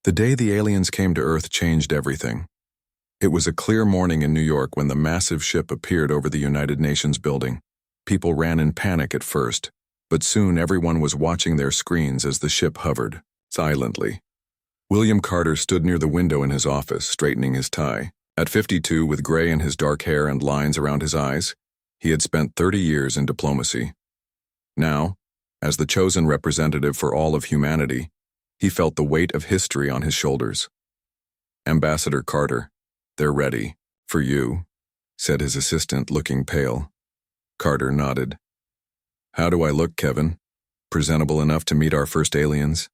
The day the aliens came to Earth changed everything. It was a clear morning in New York when the massive ship appeared over the United Nations building. People ran in panic at first, but soon everyone was watching their screens as the ship hovered, silently. William Carter stood near the window in his office, straightening his tie. At 52, with gray in his dark hair and lines around his eyes, he had spent 30 years in diplomacy. Now, as the chosen representative for all of humanity, he felt the weight of history on his shoulders. "Ambassador Carter, they're ready. For you," said his assistant, looking pale. Carter nodded. "How do I look, Kevin? Presentable enough to meet our first aliens?"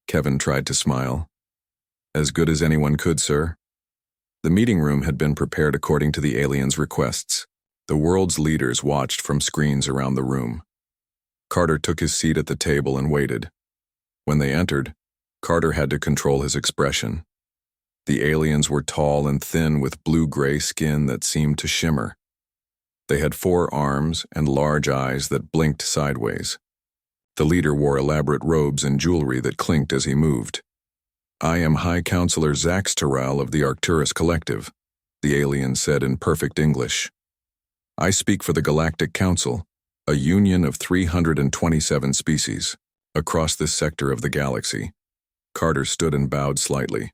Kevin tried to smile. "As good as anyone could, sir." The meeting room had been prepared according to the aliens' requests. The world's leaders watched from screens around the room. Carter took his seat at the table and waited. When they entered, Carter had to control his expression. The aliens were tall and thin with blue-gray skin that seemed to shimmer. They had 4 arms and large eyes that blinked sideways. The leader wore elaborate robes and jewelry that clinked as he moved. "I am High Counselor Zax Terrell of the Arcturus Collective," the alien said in perfect English. "I speak for the Galactic Council, a union of 327 species, across this sector of the galaxy." Carter stood and bowed slightly.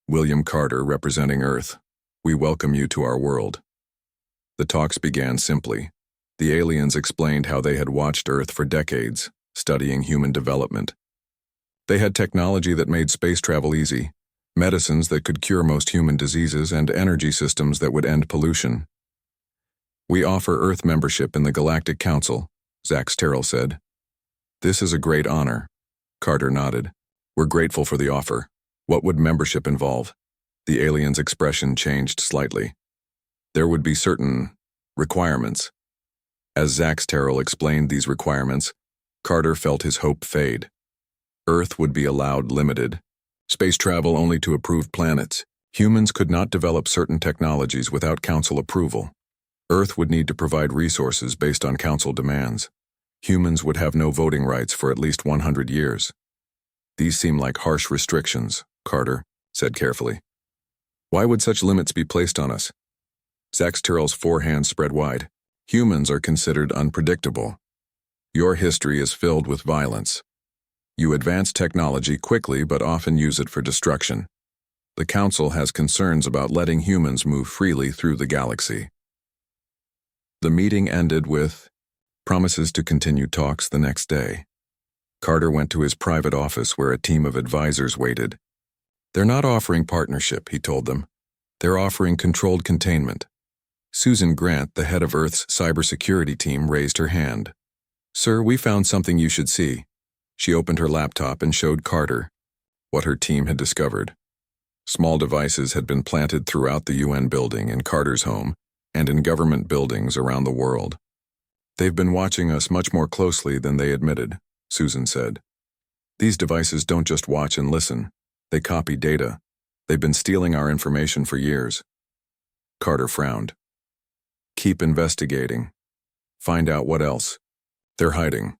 "William Carter, representing Earth, we welcome you to our world." The talks began simply. The aliens explained how they had watched Earth for decades, studying human development. They had technology that made space travel easy, medicines that could cure most human diseases, and energy systems that would end pollution. "We offer Earth membership in the Galactic Council," Zax Terrell said. "This is a great honor." Carter nodded. "We're grateful for the offer. What would membership involve?" The alien's expression changed slightly. "There would be certain requirements." As Zax Terrell explained these requirements, Carter felt his hope fade. Earth would be allowed limited space travel only to approved planets. Humans could not develop certain technologies without Council approval. Earth would need to provide resources based on Council demands. Humans would have no voting rights for at least 100 years. "These seem like harsh restrictions," Carter said carefully. "Why would such limits be placed on us?" Zax Terrell's 4 hands spread wide. "Humans are considered unpredictable. Your history is filled with violence. You advance technology quickly but often use it for destruction. The Council has concerns about letting humans move freely through the galaxy." The meeting ended with promises to continue talks the next day. Carter went to his private office where a team of advisors waited. "They're not offering partnership," he told them. "They're offering controlled containment." Susan Grant, the head of Earth's cybersecurity team, raised her hand. "Sir, we found something you should see." She opened her laptop and showed Carter what her team had discovered. Small devices had been planted throughout the UN building, in Carter's home, and in government buildings around the world. "They've been watching us much more closely than they admitted," Susan said. "These devices don't just watch and listen. They copy data. They've been stealing our information for years." Carter frowned. "Keep investigating. Find out what else they're hiding."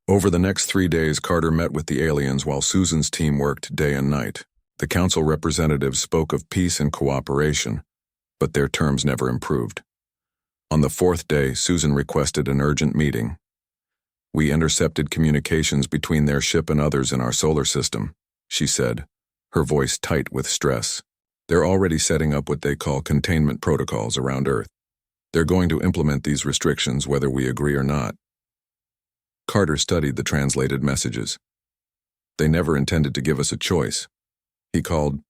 Over the next 3 days, Carter met with the aliens while Susan's team worked day and night. The Council representatives spoke of peace and cooperation, but their terms never improved. On the 4th day, Susan requested an urgent meeting. "We intercepted communications between their ship and others in our solar system," she said, her voice tight with stress. "They're already setting up what they call containment protocols around Earth. They're going to implement these restrictions whether we agree or not." Carter studied the translated messages. "They never intended to give us a choice." He called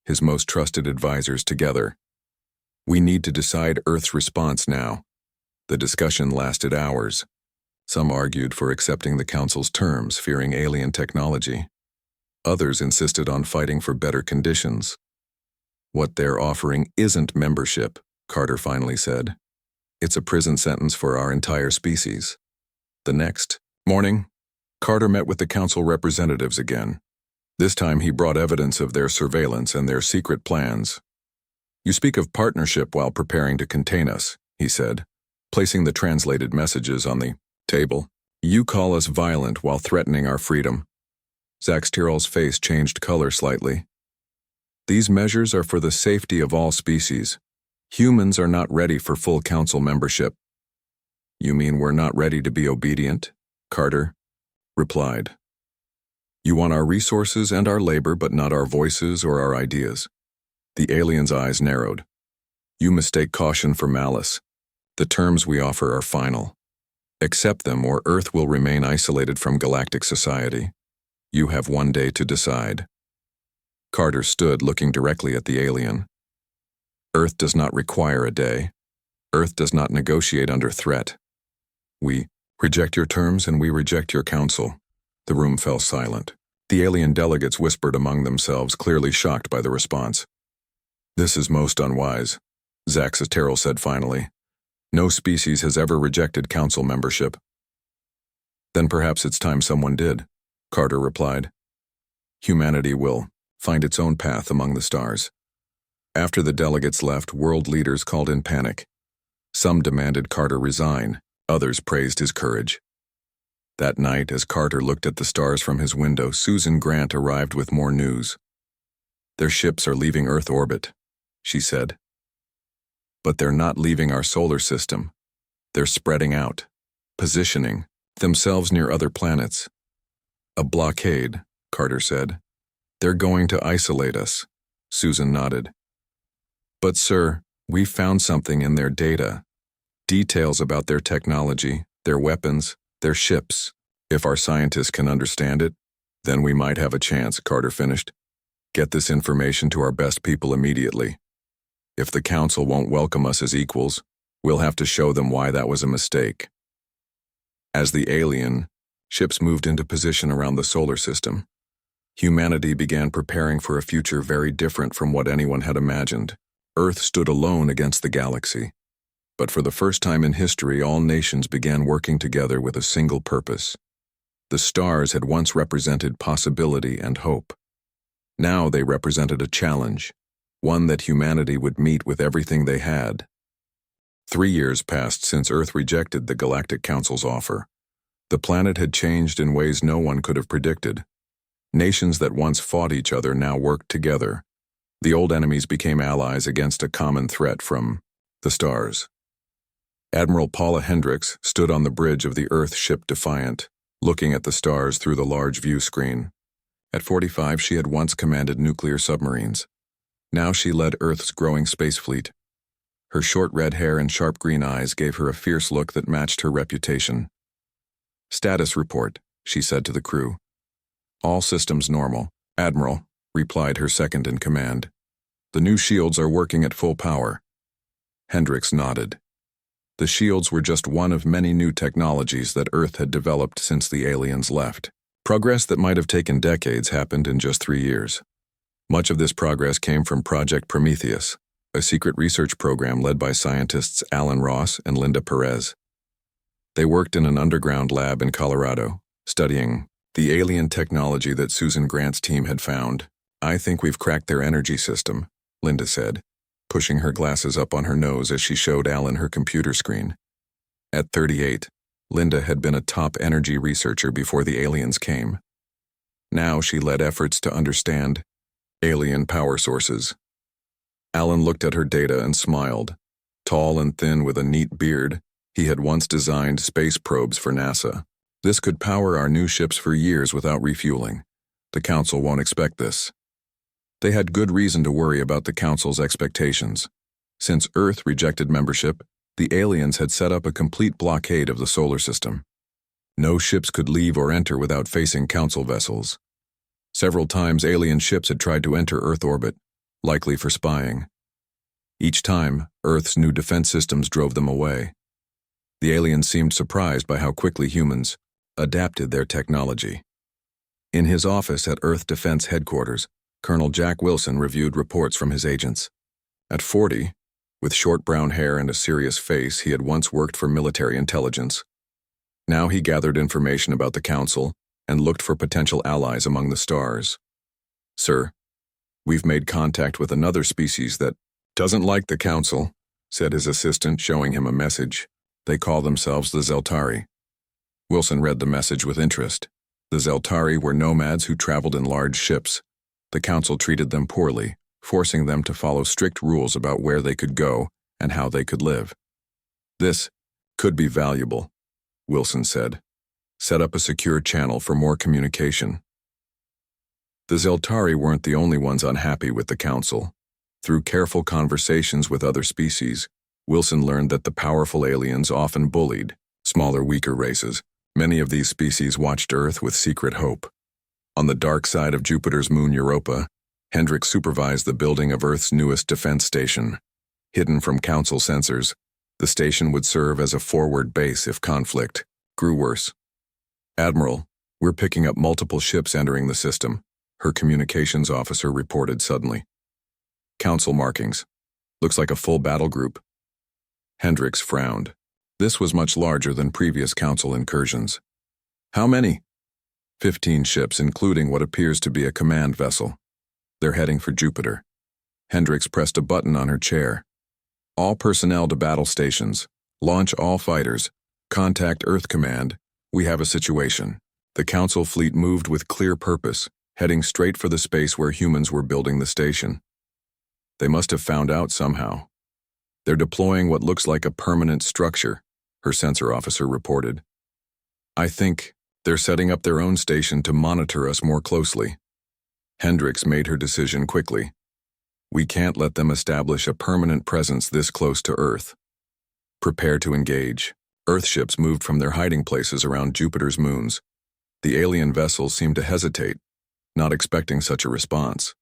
his most trusted advisors together. "We need to decide Earth's response now." The discussion lasted hours. Some argued for accepting the Council's terms, fearing alien technology. Others insisted on fighting for better conditions. "What they're offering isn't membership," Carter finally said. "It's a prison sentence for our entire species." The next morning, Carter met with the Council representatives again. This time he brought evidence of their surveillance and their secret plans. "You speak of partnership while preparing to contain us," he said, placing the translated messages on the table. "You call us violent while threatening our freedom. Zach Tyrrell's face changed color slightly. These measures are for the safety of all species. Humans are not ready for full council membership. You mean we're not ready to be obedient? Carter replied. You want our resources and our labor, but not our voices or our ideas. The alien's eyes narrowed. You mistake caution for malice. The terms we offer are final. Accept them or Earth will remain isolated from galactic society. You have one day to decide. Carter stood looking directly at the alien. Earth does not require a day. Earth does not negotiate under threat. We reject your terms and we reject your counsel. The room fell silent. The alien delegates whispered among themselves, clearly shocked by the response. This is most unwise, Zach Tyrrell said finally. No species has ever rejected council membership. Then perhaps it's time someone did, Carter replied. Humanity will find its own path among the stars. After the delegates left, world leaders called in panic. Some demanded Carter resign, others praised his courage. That night, as Carter looked at the stars from his window, Susan Grant arrived with more news. Their ships are leaving Earth orbit, she said. But they're not leaving our solar system. They're spreading out, positioning themselves near other planets. A blockade, Carter said. They're going to isolate us, Susan nodded. But sir, we found something in their data. Details about their technology, their weapons, their ships. If our scientists can understand it, then we might have a chance, Carter finished. Get this information to our best people immediately. If the council won't welcome us as equals, we'll have to show them why that was a mistake. As the alien ships moved into position around the solar system, humanity began preparing for a future very different from what anyone had imagined. Earth stood alone against the galaxy. But for the first time in history, all nations began working together with a single purpose. The stars had once represented possibility and hope. Now they represented a challenge, one that humanity would meet with everything they had. 3 years passed since Earth rejected the Galactic Council's offer. The planet had changed in ways no one could have predicted. Nations that once fought each other now worked together. The old enemies became allies against a common threat from the stars. Admiral Paula Hendricks stood on the bridge of the Earth ship Defiant, looking at the stars through the large view screen. At 45, she had once commanded nuclear submarines. Now she led Earth's growing space fleet. Her short red hair and sharp green eyes gave her a fierce look that matched her reputation. Status report, she said to the crew. All systems normal, Admiral, replied her second in command. The new shields are working at full power. Hendricks nodded. The shields were just one of many new technologies that Earth had developed since the aliens left. Progress that might have taken decades happened in just 3 years. Much of this progress came from Project Prometheus, a secret research program led by scientists Alan Ross and Linda Perez. They worked in an underground lab in Colorado, studying the alien technology that Susan Grant's team had found. I think we've cracked their energy system, Linda said, pushing her glasses up on her nose as she showed Alan her computer screen. At 38, Linda had been a top energy researcher before the aliens came. Now she led efforts to understand alien power sources. Alan looked at her data and smiled. Tall and thin with a neat beard, he had once designed space probes for NASA. This could power our new ships for years without refueling. The Council won't expect this. They had good reason to worry about the Council's expectations. Since Earth rejected membership, the aliens had set up a complete blockade of the solar system. No ships could leave or enter without facing Council vessels. Several times alien ships had tried to enter Earth orbit, likely for spying. Each time, Earth's new defense systems drove them away. The aliens seemed surprised by how quickly humans adapted their technology. In his office at Earth Defense Headquarters, Colonel Jack Wilson reviewed reports from his agents. At 40, with short brown hair and a serious face, he had once worked for military intelligence. Now he gathered information about the Council and looked for potential allies among the stars. Sir, we've made contact with another species that doesn't like the Council, said his assistant, showing him a message. They call themselves the Zeltari. Wilson read the message with interest. The Zeltari were nomads who traveled in large ships. The council treated them poorly, forcing them to follow strict rules about where they could go and how they could live. "This could be valuable," Wilson said. "Set up a secure channel for more communication." The Zeltari weren't the only ones unhappy with the council. Through careful conversations with other species, Wilson learned that the powerful aliens often bullied smaller, weaker races. Many of these species watched Earth with secret hope. On the dark side of Jupiter's moon Europa, Hendricks supervised the building of Earth's newest defense station. Hidden from council sensors, the station would serve as a forward base if conflict grew worse. "Admiral, we're picking up multiple ships entering the system," her communications officer reported suddenly. "Council markings. Looks like a full battle group." Hendricks frowned. This was much larger than previous council incursions. "How many?" 15 ships, including what appears to be a command vessel. They're heading for Jupiter. Hendricks pressed a button on her chair. "All personnel to battle stations. Launch all fighters. Contact Earth Command. We have a situation." The council fleet moved with clear purpose, heading straight for the space where humans were building the station. "They must have found out somehow. They're deploying what looks like a permanent structure," her sensor officer reported. "I think they're setting up their own station to monitor us more closely." Hendricks made her decision quickly. "We can't let them establish a permanent presence this close to Earth. Prepare to engage." Earth ships moved from their hiding places around Jupiter's moons. The alien vessels seemed to hesitate, not expecting such a response.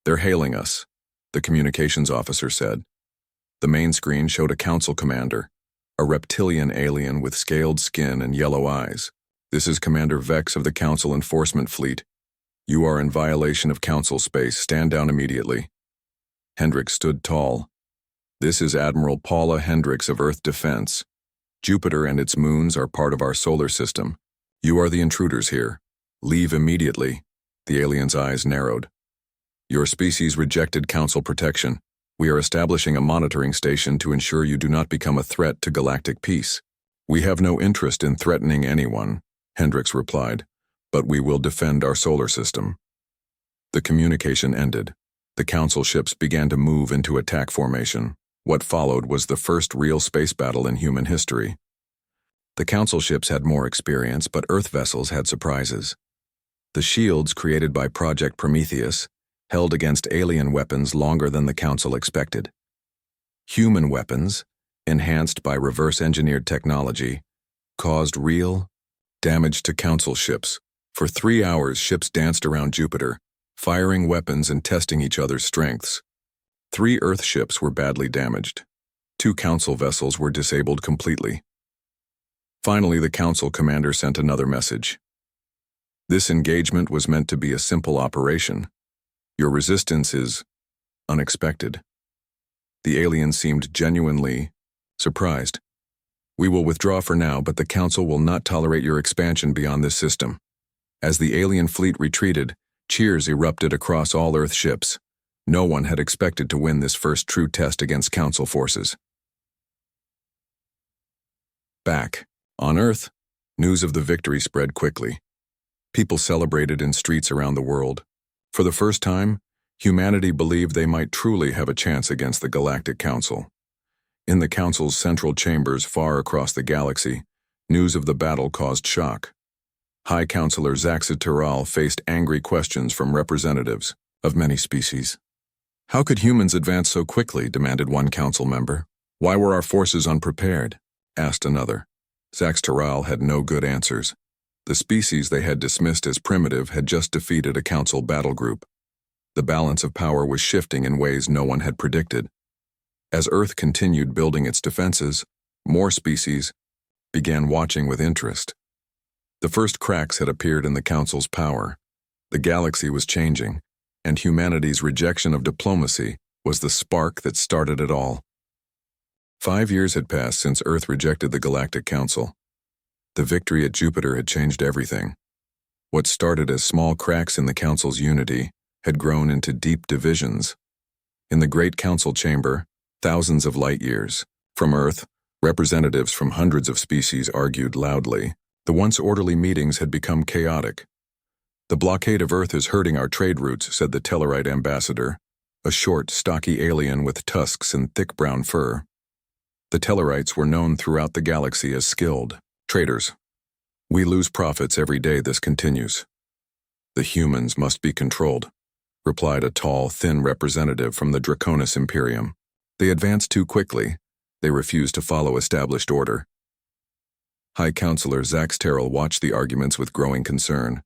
"They're hailing us," the communications officer said. The main screen showed a council commander, a reptilian alien with scaled skin and yellow eyes. "This is Commander Vex of the Council Enforcement Fleet. You are in violation of council space. Stand down immediately." Hendricks stood tall. "This is Admiral Paula Hendricks of Earth Defense. Jupiter and its moons are part of our solar system. You are the intruders here. Leave immediately." The alien's eyes narrowed. "Your species rejected council protection. We are establishing a monitoring station to ensure you do not become a threat to galactic peace." "We have no interest in threatening anyone," Hendricks replied, "but we will defend our solar system." The communication ended. The council ships began to move into attack formation. What followed was the first real space battle in human history. The council ships had more experience, but Earth vessels had surprises. The shields created by Project Prometheus held against alien weapons longer than the council expected. Human weapons, enhanced by reverse-engineered technology, caused real damage to council ships. For 3 hours, ships danced around Jupiter, firing weapons and testing each other's strengths. 3 Earth ships were badly damaged. 2 council vessels were disabled completely. Finally, the council commander sent another message. "This engagement was meant to be a simple operation. Your resistance is unexpected." The alien seemed genuinely surprised. "We will withdraw for now, but the council will not tolerate your expansion beyond this system." As the alien fleet retreated, cheers erupted across all Earth ships. No one had expected to win this first true test against council forces. Back on Earth, news of the victory spread quickly. People celebrated in streets around the world. For the first time, humanity believed they might truly have a chance against the Galactic Council. In the Council's central chambers far across the galaxy, news of the battle caused shock. High Counselor Zaxxitaral faced angry questions from representatives of many species. "How could humans advance so quickly?" demanded one council member. "Why were our forces unprepared?" asked another. Zaxxitaral had no good answers. The species they had dismissed as primitive had just defeated a council battle group. The balance of power was shifting in ways no one had predicted. As Earth continued building its defenses, more species began watching with interest. The first cracks had appeared in the Council's power. The galaxy was changing, and humanity's rejection of diplomacy was the spark that started it all. 5 years had passed since Earth rejected the Galactic Council. The victory at Jupiter had changed everything. What started as small cracks in the Council's unity had grown into deep divisions. In the Great Council chamber, thousands of light years from Earth, representatives from hundreds of species argued loudly. The once orderly meetings had become chaotic. "The blockade of Earth is hurting our trade routes," said the Tellarite ambassador, a short, stocky alien with tusks and thick brown fur. The Tellarites were known throughout the galaxy as skilled traders. "We lose profits every day this continues." "The humans must be controlled," replied a tall, thin representative from the Draconis Imperium. "They advance too quickly. They refuse to follow established order." High Counselor Zax Terrell watched the arguments with growing concern.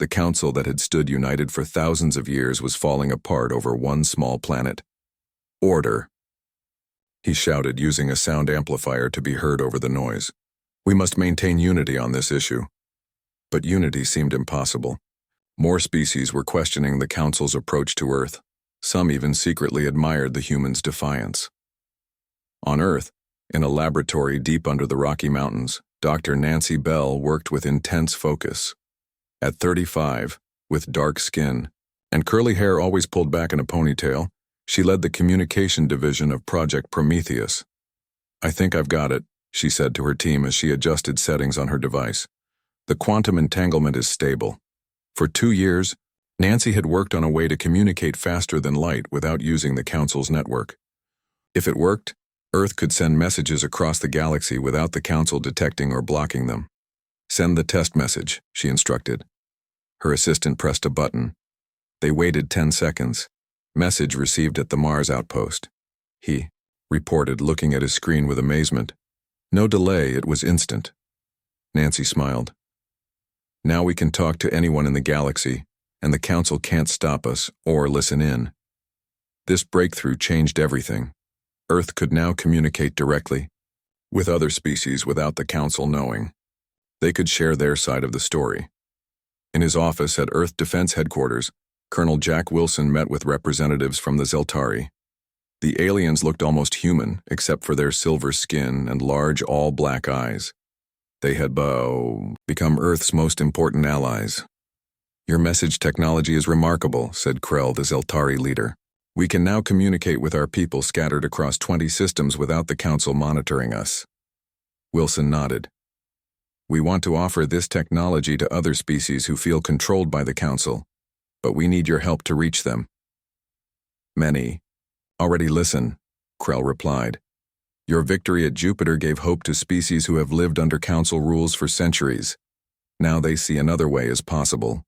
The council that had stood united for thousands of years was falling apart over one small planet. "Order," he shouted, using a sound amplifier to be heard over the noise. "We must maintain unity on this issue." But unity seemed impossible. More species were questioning the council's approach to Earth. Some even secretly admired the humans' defiance. On Earth, in a laboratory deep under the Rocky Mountains, Dr. Nancy Bell worked with intense focus. At 35, with dark skin and curly hair always pulled back in a ponytail, she led the communication division of Project Prometheus. "I think I've got it," she said to her team as she adjusted settings on her device. "The quantum entanglement is stable." For 2 years, Nancy had worked on a way to communicate faster than light without using the Council's network. If it worked, Earth could send messages across the galaxy without the Council detecting or blocking them. "Send the test message," she instructed. Her assistant pressed a button. They waited 10 seconds. "Message received at the Mars outpost," he reported, looking at his screen with amazement. No delay, it was instant. Nancy smiled. "Now we can talk to anyone in the galaxy, and the Council can't stop us or listen in." This breakthrough changed everything. Earth could now communicate directly with other species without the Council knowing. They could share their side of the story. In his office at Earth Defense Headquarters, Colonel Jack Wilson met with representatives from the Zeltari. The aliens looked almost human, except for their silver skin and large, all-black eyes. They had become Earth's most important allies. "Your message technology is remarkable," said Krell, the Zeltari leader. "We can now communicate with our people scattered across 20 systems without the Council monitoring us." Wilson nodded. "We want to offer this technology to other species who feel controlled by the Council, but we need your help to reach them." "Many already listen," Krell replied. "Your victory at Jupiter gave hope to species who have lived under Council rules for centuries. Now they see another way is possible."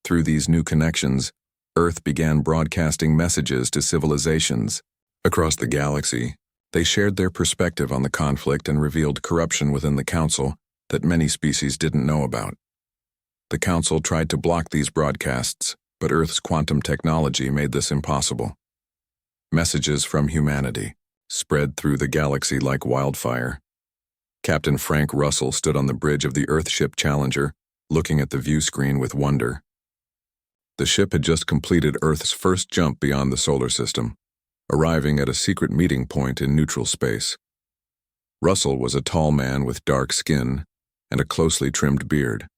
Through these new connections, Earth began broadcasting messages to civilizations across the galaxy. They shared their perspective on the conflict and revealed corruption within the Council that many species didn't know about. The Council tried to block these broadcasts, but Earth's quantum technology made this impossible. Messages from humanity spread through the galaxy like wildfire. Captain Frank Russell stood on the bridge of the Earthship Challenger, looking at the view screen with wonder. The ship had just completed Earth's first jump beyond the solar system, arriving at a secret meeting point in neutral space. Russell was a tall man with dark skin and a closely trimmed beard.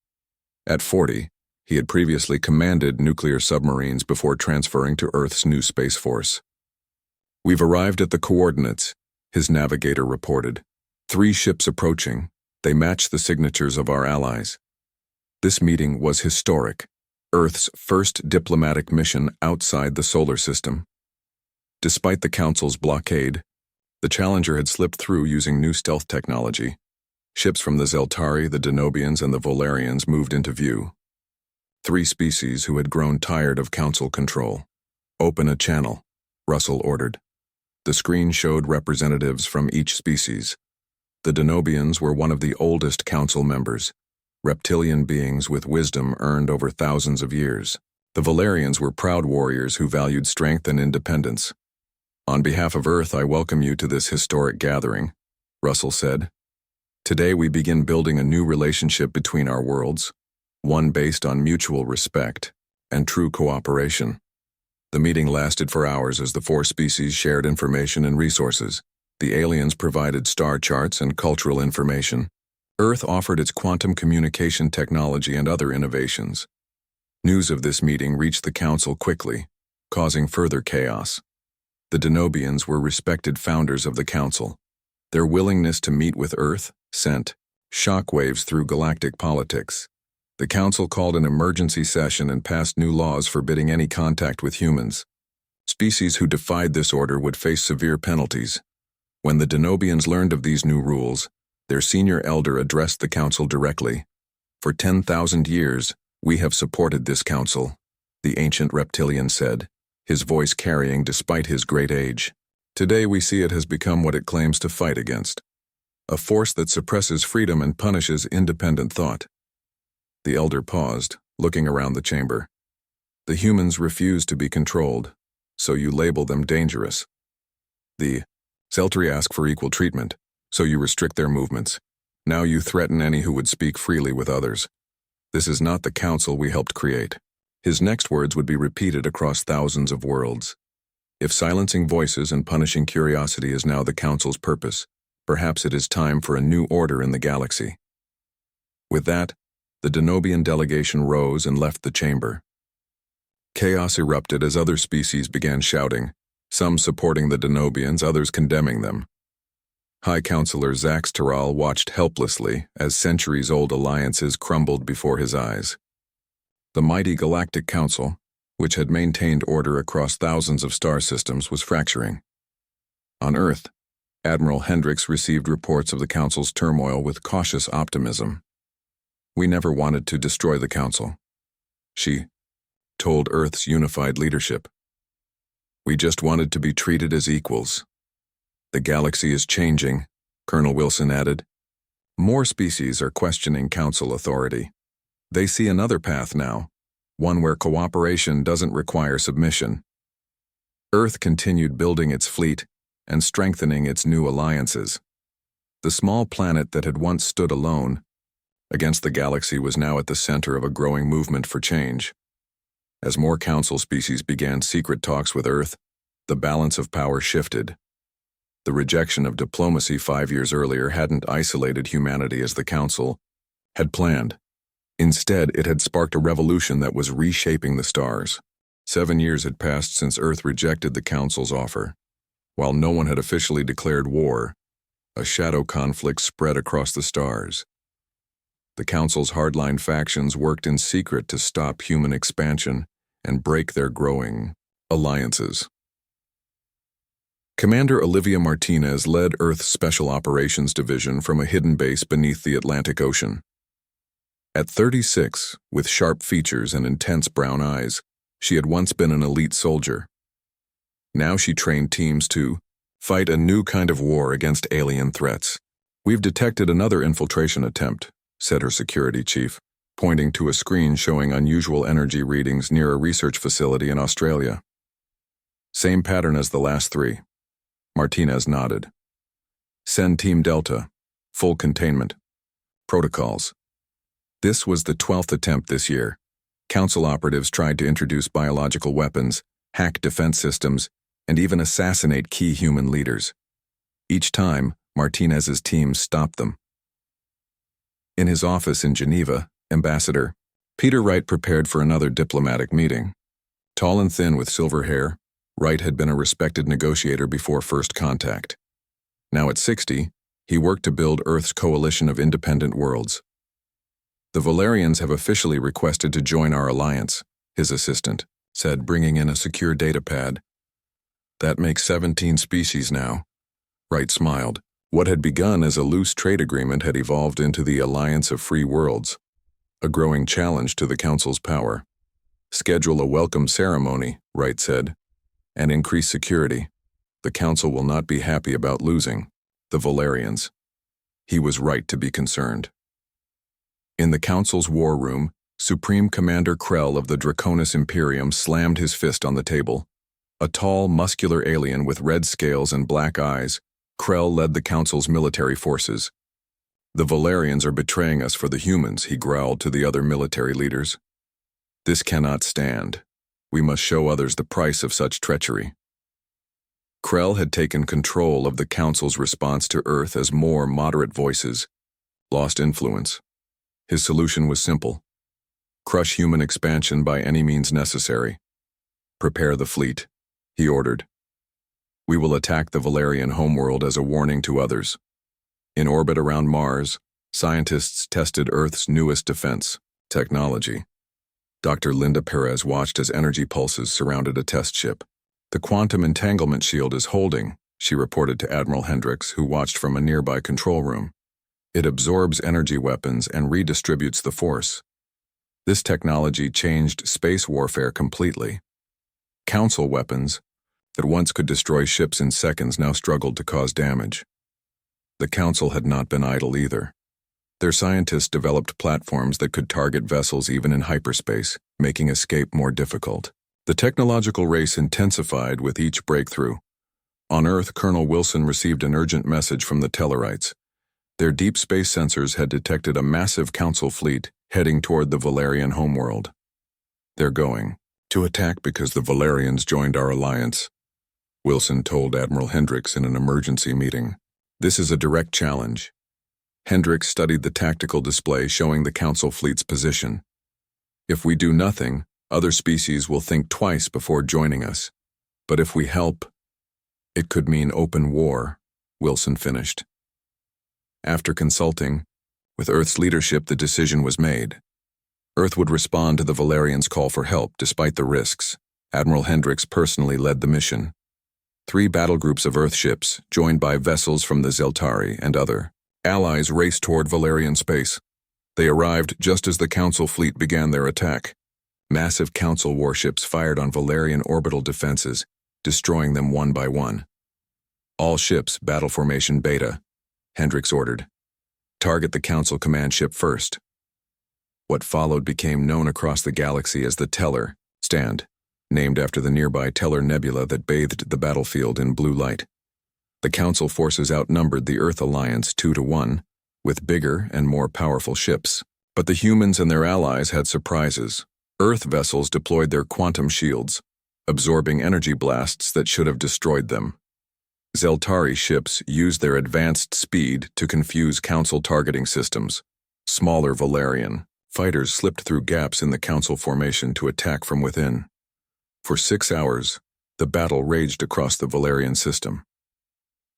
At 40, he had previously commanded nuclear submarines before transferring to Earth's new Space Force. "We've arrived at the coordinates," his navigator reported. 3 ships approaching. They match the signatures of our allies. This meeting was historic, Earth's first diplomatic mission outside the solar system. Despite the Council's blockade, the Challenger had slipped through using new stealth technology. Ships from the Zeltari, the Denobians, and the Volarians moved into view. 3 species who had grown tired of Council control. "Open a channel," Russell ordered. The screen showed representatives from each species. The Denobians were one of the oldest Council members, reptilian beings with wisdom earned over thousands of years. The Volarians were proud warriors who valued strength and independence. "On behalf of Earth, I welcome you to this historic gathering," Russell said. "Today we begin building a new relationship between our worlds, one based on mutual respect and true cooperation." The meeting lasted for hours as the 4 species shared information and resources. The aliens provided star charts and cultural information. Earth offered its quantum communication technology and other innovations. News of this meeting reached the Council quickly, causing further chaos. The Denobians were respected founders of the Council. Their willingness to meet with Earth sent shockwaves through galactic politics. The Council called an emergency session and passed new laws forbidding any contact with humans. Species who defied this order would face severe penalties. When the Denobians learned of these new rules, their senior elder addressed the Council directly. "For 10,000 years, we have supported this Council," the ancient reptilian said, his voice carrying despite his great age. "Today we see it has become what it claims to fight against. A force that suppresses freedom and punishes independent thought." The elder paused, looking around the chamber. "The humans refuse to be controlled, so you label them dangerous. The Zeltri ask for equal treatment, so you restrict their movements. Now you threaten any who would speak freely with others. This is not the Council we helped create." His next words would be repeated across thousands of worlds. If silencing voices and punishing curiosity is now the Council's purpose, perhaps it is time for a new order in the galaxy. With that, the Denobian delegation rose and left the chamber. Chaos erupted as other species began shouting, some supporting the Denobians, others condemning them. High Counselor Zax Taral watched helplessly as centuries-old alliances crumbled before his eyes. The mighty Galactic Council, which had maintained order across thousands of star systems, was fracturing. On Earth, Admiral Hendricks received reports of the Council's turmoil with cautious optimism. "We never wanted to destroy the Council," she told Earth's unified leadership. "We just wanted to be treated as equals." "The galaxy is changing," Colonel Wilson added. "More species are questioning Council authority. They see another path now, one where cooperation doesn't require submission." Earth continued building its fleet and strengthening its new alliances. The small planet that had once stood alone against the galaxy was now at the center of a growing movement for change. As more Council species began secret talks with Earth, the balance of power shifted. The rejection of diplomacy 5 years earlier hadn't isolated humanity as the Council had planned. Instead, it had sparked a revolution that was reshaping the stars. 7 years had passed since Earth rejected the Council's offer. While no one had officially declared war, a shadow conflict spread across the stars. The Council's hardline factions worked in secret to stop human expansion and break their growing alliances. Commander Olivia Martinez led Earth's Special Operations Division from a hidden base beneath the Atlantic Ocean. At 36, with sharp features and intense brown eyes, she had once been an elite soldier. Now she trained teams to fight a new kind of war against alien threats. "We've detected another infiltration attempt," said her security chief, pointing to a screen showing unusual energy readings near a research facility in Australia. "Same pattern as the last 3. Martinez nodded. "Send Team Delta. Full containment. Protocols." This was the 12th attempt this year. Council operatives tried to introduce biological weapons, hack defense systems, and even assassinate key human leaders. Each time, Martinez's team stopped them. In his office in Geneva, Ambassador Peter Wright prepared for another diplomatic meeting. Tall and thin with silver hair, Wright had been a respected negotiator before first contact. Now at 60, he worked to build Earth's coalition of independent worlds. "The Valerians have officially requested to join our alliance," his assistant said, bringing in a secure data pad. "That makes 17 species now." Wright smiled. What had begun as a loose trade agreement had evolved into the Alliance of Free Worlds, a growing challenge to the Council's power. "Schedule a welcome ceremony," Wright said, "and increase security. The Council will not be happy about losing the Valerians." He was right to be concerned. In the Council's war room, Supreme Commander Krell of the Draconis Imperium slammed his fist on the table. A tall, muscular alien with red scales and black eyes, Krell led the Council's military forces. "The Valerians are betraying us for the humans," he growled to the other military leaders. "This cannot stand. We must show others the price of such treachery." Krell had taken control of the Council's response to Earth as more moderate voices lost influence. His solution was simple: crush human expansion by any means necessary. "Prepare the fleet," he ordered. "We will attack the Valerian homeworld as a warning to others. In orbit around Mars, Scientists tested Earth's newest defense, technology. Dr. Linda Perez watched as energy pulses surrounded a test ship. "The quantum entanglement shield is holding," she reported to Admiral Hendricks, who watched from a nearby control room. "It absorbs energy weapons and redistributes the force." This technology changed space warfare completely. Council weapons, that once could destroy ships in seconds, now struggled to cause damage. The Council had not been idle either. Their scientists developed platforms that could target vessels even in hyperspace, making escape more difficult. The technological race intensified with each breakthrough. On Earth, Colonel Wilson received an urgent message from the Tellarites. Their deep space sensors had detected a massive Council fleet heading toward the Valerian homeworld. "They're going to attack because the Valerians joined our alliance," Wilson told Admiral Hendricks in an emergency meeting. "This is a direct challenge." Hendricks studied the tactical display showing the Council fleet's position. "If we do nothing, other species will think twice before joining us. But if we help, it could mean open war," Wilson finished. After consulting with Earth's leadership, the decision was made. Earth would respond to the Valerians' call for help despite the risks. Admiral Hendricks personally led the mission. 3 battle groups of Earth ships, joined by vessels from the Zeltari and other allies, raced toward Valerian space. They arrived just as the Council fleet began their attack. Massive Council warships fired on Valerian orbital defenses, destroying them one by one. "All ships, battle formation Beta," Hendricks ordered. "Target the Council command ship first." What followed became known across the galaxy as the Teller Stand, named after the nearby Teller Nebula that bathed the battlefield in blue light. The Council forces outnumbered the Earth Alliance 2-1, with bigger and more powerful ships. But the humans and their allies had surprises. Earth vessels deployed their quantum shields, absorbing energy blasts that should have destroyed them. Zeltari ships used their advanced speed to confuse Council targeting systems. Smaller Valerian fighters slipped through gaps in the Council formation to attack from within. For 6 hours, the battle raged across the Valerian system.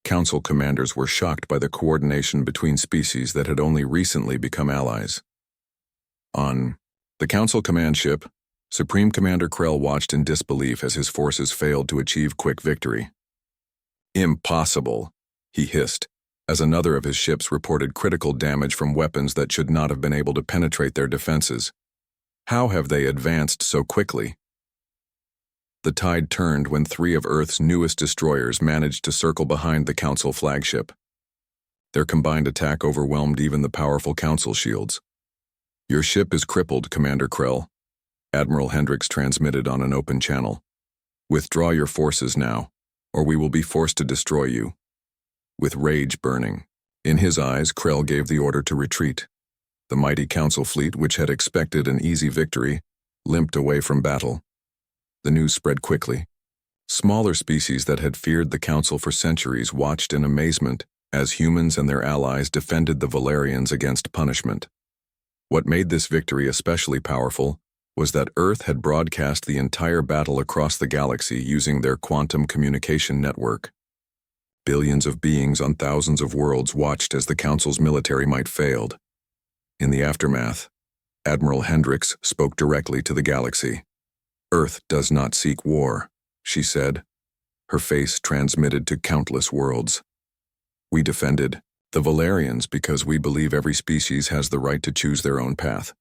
Council commanders were shocked by the coordination between species that had only recently become allies. On the Council command ship, Supreme Commander Krell watched in disbelief as his forces failed to achieve quick victory. "Impossible," he hissed, as another of his ships reported critical damage from weapons that should not have been able to penetrate their defenses. "How have they advanced so quickly?" The tide turned when 3 of Earth's newest destroyers managed to circle behind the Council flagship. Their combined attack overwhelmed even the powerful Council shields. "Your ship is crippled, Commander Krell," Admiral Hendricks transmitted on an open channel. "Withdraw your forces now, or we will be forced to destroy you." With rage burning in his eyes, Krell gave the order to retreat. The mighty Council fleet, which had expected an easy victory, limped away from battle. The news spread quickly. Smaller species that had feared the Council for centuries watched in amazement as humans and their allies defended the Valerians against punishment. What made this victory especially powerful was that Earth had broadcast the entire battle across the galaxy using their quantum communication network. Billions of beings on thousands of worlds watched as the Council's military might failed. In the aftermath, Admiral Hendricks spoke directly to the galaxy. "Earth does not seek war," she said, her face transmitted to countless worlds. "We defended the Valerians because we believe every species has the right to choose their own path.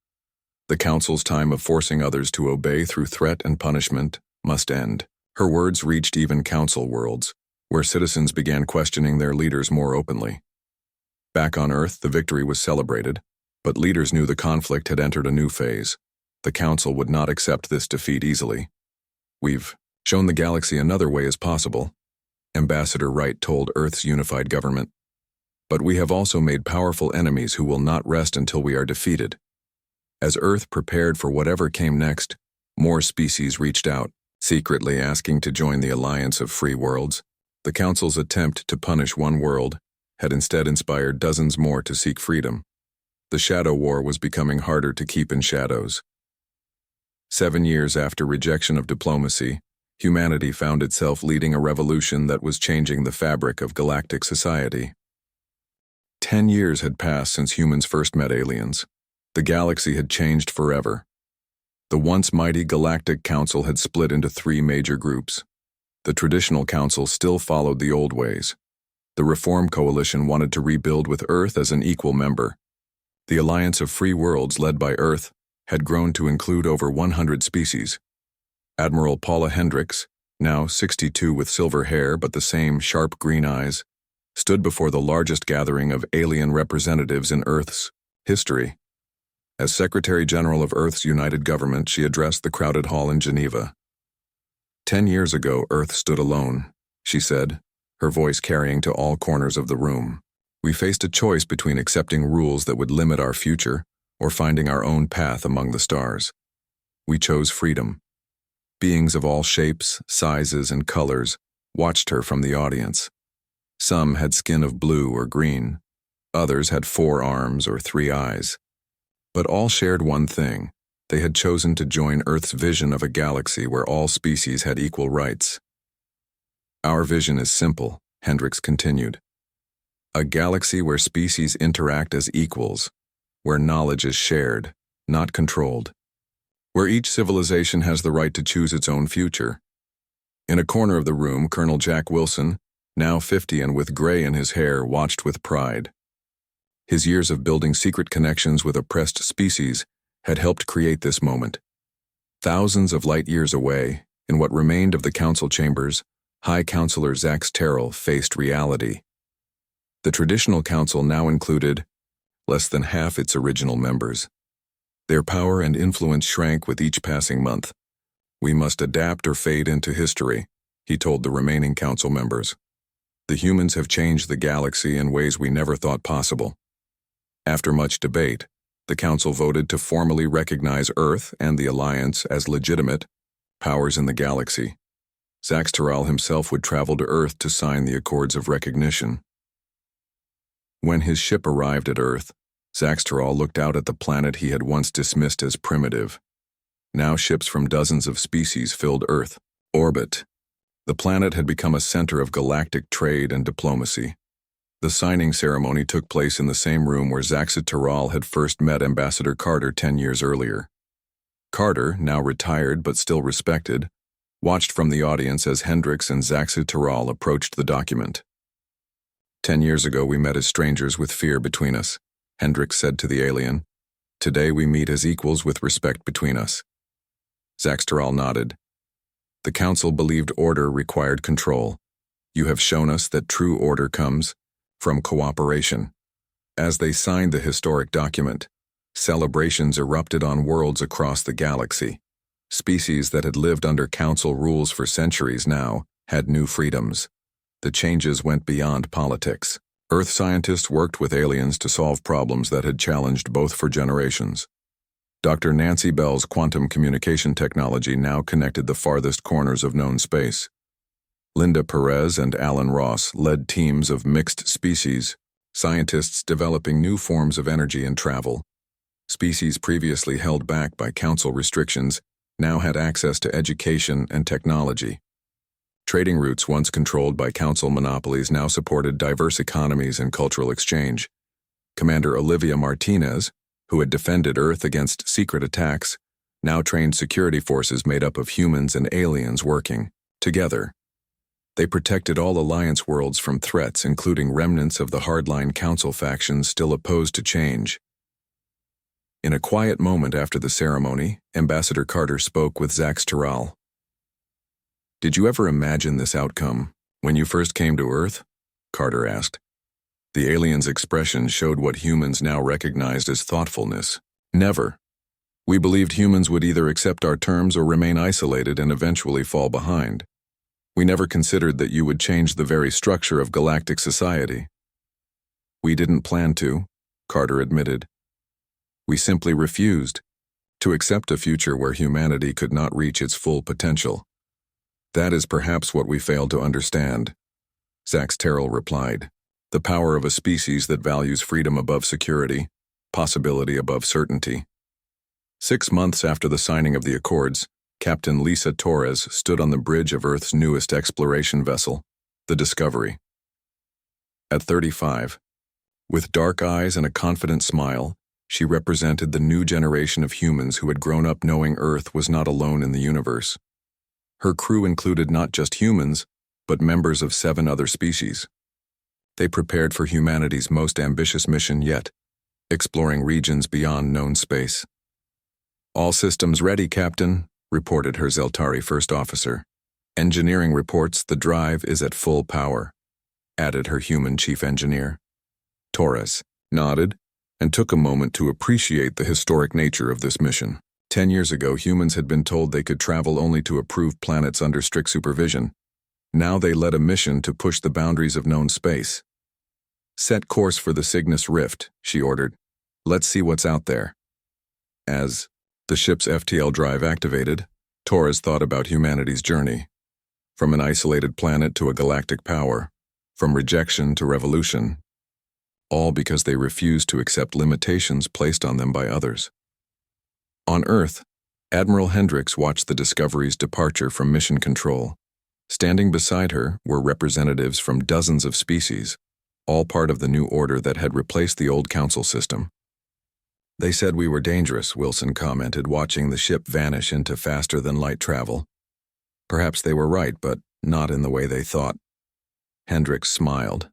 The Council's time of forcing others to obey through threat and punishment must end." Her words reached even Council worlds, where citizens began questioning their leaders more openly. Back on Earth, the victory was celebrated, but leaders knew the conflict had entered a new phase. The Council would not accept this defeat easily. "We've shown the galaxy another way is possible," Ambassador Wright told Earth's unified government. "But we have also made powerful enemies who will not rest until we are defeated." As Earth prepared for whatever came next, more species reached out, secretly asking to join the alliance of free worlds. The Council's attempt to punish one world had instead inspired dozens more to seek freedom. The Shadow War was becoming harder to keep in shadows. 7 years after rejection of diplomacy, humanity found itself leading a revolution that was changing the fabric of galactic society. 10 years had passed since humans first met aliens. The galaxy had changed forever. The once mighty Galactic Council had split into 3 major groups. The traditional council still followed the old ways. The Reform Coalition wanted to rebuild with Earth as an equal member. The Alliance of Free Worlds, led by Earth, had grown to include over 100 species. Admiral Paula Hendricks, now 62 with silver hair but the same sharp green eyes, stood before the largest gathering of alien representatives in Earth's history. As Secretary General of Earth's United Government, she addressed the crowded hall in Geneva. 10 years ago, Earth stood alone, she said, her voice carrying to all corners of the room. We faced a choice between accepting rules that would limit our future or finding our own path among the stars. We chose freedom. Beings of all shapes, sizes, and colors watched her from the audience. Some had skin of blue or green. Others had 4 arms or 3 eyes. But all shared one thing. They had chosen to join Earth's vision of a galaxy where all species had equal rights. Our vision is simple, Hendricks continued. A galaxy where species interact as equals, where knowledge is shared, not controlled, where each civilization has the right to choose its own future. In a corner of the room, Colonel Jack Wilson, now 50 and with gray in his hair, watched with pride. His years of building secret connections with oppressed species had helped create this moment. Thousands of light years away, in what remained of the council chambers, High Counselor Zax Terrell faced reality. The traditional council now included less than half its original members. Their power and influence shrank with each passing month. We must adapt or fade into history, he told the remaining council members. The humans have changed the galaxy in ways we never thought possible. After much debate, the council voted to formally recognize Earth and the Alliance as legitimate powers in the galaxy. Zax Terrell himself would travel to Earth to sign the Accords of Recognition. When his ship arrived at Earth, Zax Terrell looked out at the planet he had once dismissed as primitive. Now ships from dozens of species filled Earth orbit. The planet had become a center of galactic trade and diplomacy. The signing ceremony took place in the same room where Zax Terrell had first met Ambassador Carter 10 years earlier. Carter, now retired but still respected, watched from the audience as Hendricks and Zax Terrell approached the document. 10 years ago we met as strangers with fear between us, Hendricks said to the alien. Today we meet as equals with respect between us. Zax Terrell nodded. The council believed order required control. You have shown us that true order comes from cooperation. As they signed the historic document, celebrations erupted on worlds across the galaxy. Species that had lived under council rules for centuries now had new freedoms. The changes went beyond politics. Earth scientists worked with aliens to solve problems that had challenged both for generations. Dr. Nancy Bell's quantum communication technology now connected the farthest corners of known space. Linda Perez and Alan Ross led teams of mixed species, scientists developing new forms of energy and travel. Species previously held back by council restrictions now had access to education and technology. Trading routes once controlled by council monopolies now supported diverse economies and cultural exchange. Commander Olivia Martinez, who had defended Earth against secret attacks, now trained security forces made up of humans and aliens working together. They protected all Alliance worlds from threats, including remnants of the hardline council factions still opposed to change. In a quiet moment after the ceremony, Ambassador Carter spoke with Zax Terrell. Did you ever imagine this outcome when you first came to Earth? Carter asked. The alien's expression showed what humans now recognized as thoughtfulness. Never. We believed humans would either accept our terms or remain isolated and eventually fall behind. We never considered that you would change the very structure of galactic society. We didn't plan to, Carter admitted. We simply refused to accept a future where humanity could not reach its full potential. That is perhaps what we failed to understand, Zax Terrell replied. The power of a species that values freedom above security, possibility above certainty. 6 months after the signing of the Accords, Captain Lisa Torres stood on the bridge of Earth's newest exploration vessel, the Discovery. At 35, With dark eyes and a confident smile, she represented the new generation of humans who had grown up knowing Earth was not alone in the universe. Her crew included not just humans, but members of 7 other species. They prepared for humanity's most ambitious mission yet, exploring regions beyond known space. "All systems ready, Captain," reported her Zeltari first officer. "Engineering reports the drive is at full power," added her human chief engineer. Torres nodded and took a moment to appreciate the historic nature of this mission. 10 years ago, humans had been told they could travel only to approved planets under strict supervision. Now they led a mission to push the boundaries of known space. "Set course for the Cygnus Rift," she ordered. "Let's see what's out there." As the ship's FTL drive activated, Torres thought about humanity's journey. From an isolated planet to a galactic power, from rejection to revolution, all because they refused to accept limitations placed on them by others. On Earth, Admiral Hendricks watched the Discovery's departure from mission control. Standing beside her were representatives from dozens of species, all part of the new order that had replaced the old council system. "They said we were dangerous," Wilson commented, watching the ship vanish into faster-than-light travel. "Perhaps they were right, but not in the way they thought." Hendricks smiled.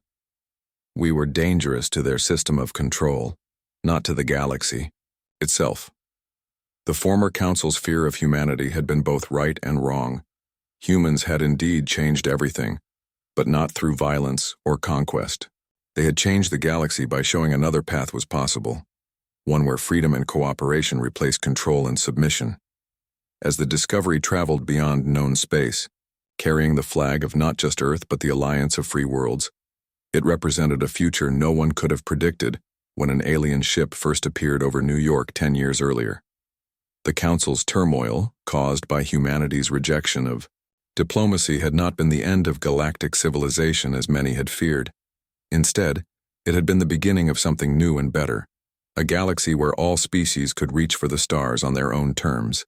"We were dangerous to their system of control, not to the galaxy itself." The former council's fear of humanity had been both right and wrong. Humans had indeed changed everything, but not through violence or conquest. They had changed the galaxy by showing another path was possible, one where freedom and cooperation replaced control and submission. As the Discovery traveled beyond known space, carrying the flag of not just Earth but the alliance of free worlds, it represented a future no one could have predicted when an alien ship first appeared over New York 10 years earlier. The Council's turmoil, caused by humanity's rejection of diplomacy, had not been the end of galactic civilization as many had feared. Instead, it had been the beginning of something new and better, a galaxy where all species could reach for the stars on their own terms.